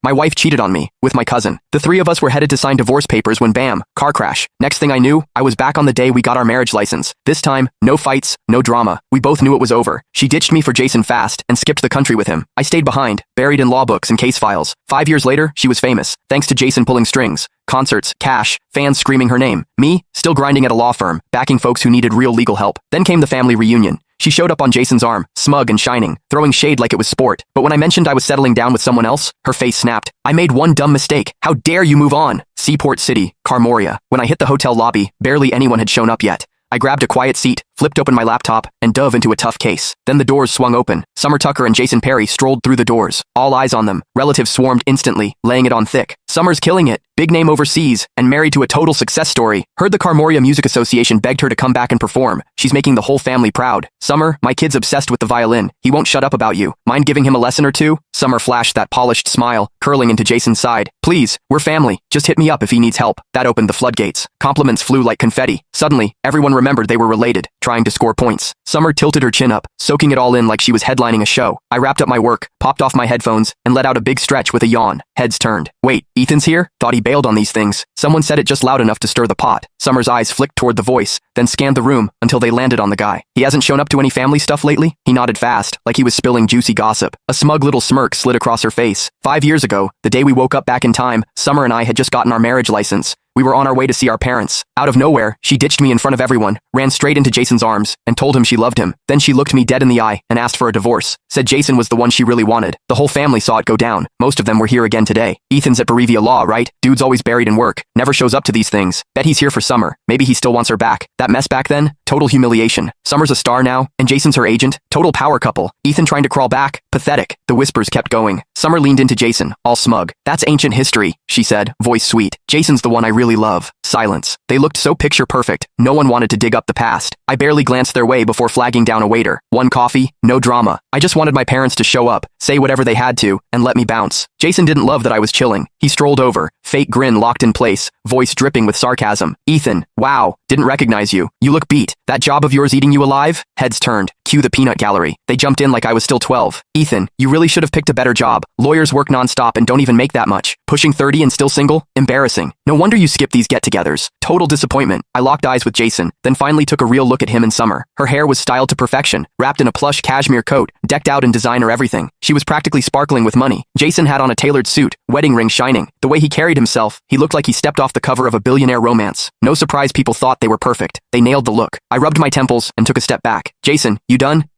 My wife cheated on me, with my cousin. The three of us were headed to sign divorce papers when bam, car crash. Next thing I knew, I was back on the day we got our marriage license. This time, no fights, no drama. We both knew it was over. She ditched me for Jason fast and skipped the country with him. I stayed behind, buried in law books and case files. 5 years later, she was famous, thanks to Jason pulling strings. Concerts, cash, fans screaming her name. Me, still grinding at a law firm, backing folks who needed real legal help. Then came the family reunion. She showed up on Jason's arm, smug and shining, throwing shade like it was sport. But when I mentioned I was settling down with someone else, her face snapped. I made one dumb mistake. How dare you move on? Seaport City, Carmoria. When I hit the hotel lobby, barely anyone had shown up yet. I grabbed a quiet seat, flipped open my laptop, and dove into a tough case. Then the doors swung open. Summer Tucker and Jason Perry strolled through the doors. All eyes on them. Relatives swarmed instantly, laying it on thick. Summer's killing it. Big name overseas, and married to a total success story. Heard the Carmoria Music Association begged her to come back and perform. She's making the whole family proud. Summer, my kid's obsessed with the violin. He won't shut up about you. Mind giving him a lesson or two? Summer flashed that polished smile, curling into Jason's side. Please, we're family. Just hit me up if he needs help. That opened the floodgates. Compliments flew like confetti. Suddenly, everyone remembered they were related, trying to score points. Summer tilted her chin up, soaking it all in like she was headlining a show. I wrapped up my work, popped off my headphones, and let out a big stretch with a yawn. Heads turned. Wait, Ethan's here? Thought he bailed on these things. Someone said it just loud enough to stir the pot. Summer's eyes flicked toward the voice, then scanned the room until they landed on the guy. He hasn't shown up to any family stuff lately? He nodded fast, like he was spilling juicy gossip. A smug little smirk slid across her face. 5 years ago, the day we woke up back in time, Summer and I had just gotten our marriage license. We were on our way to see our parents. Out of nowhere, she ditched me in front of everyone, ran straight into Jason's arms, and told him she loved him. Then she looked me dead in the eye and asked for a divorce. Said Jason was the one she really wanted. The whole family saw it go down. Most of them were here again today. Ethan's at Berevia Law, right? Dude's always buried in work. Never shows up to these things. Bet he's here for Summer. Maybe he still wants her back. That mess back then? Total humiliation. Summer's a star now, and Jason's her agent. Total power couple. Ethan trying to crawl back? Pathetic. The whispers kept going. Summer leaned into Jason, all smug. That's ancient history, she said, voice sweet. Jason's the one I really love. Silence. They looked so picture perfect. No one wanted to dig up the past. I barely glanced their way before flagging down a waiter. One coffee, no drama. I just wanted my parents to show up, say whatever they had to, and let me bounce. Jason didn't love that I was chilling. He strolled over, fake grin locked in place, voice dripping with sarcasm. Ethan, wow, didn't recognize you. You look beat. That job of yours eating you alive? Heads turned. Cue the peanut gallery. They jumped in like I was still 12. Ethan, you really should have picked a better job. Lawyers work nonstop and don't even make that much. Pushing 30 and still single? Embarrassing. No wonder you skip these get-togethers. Total disappointment. I locked eyes with Jason, then finally took a real look at him and Summer. Her hair was styled to perfection, wrapped in a plush cashmere coat, decked out in designer everything. She was practically sparkling with money. Jason had on a tailored suit, wedding ring shining. The way he carried himself, he looked like he stepped off the cover of a billionaire romance. No surprise people thought they were perfect. They nailed the look. I rubbed my temples and took a step back. Jason, you done?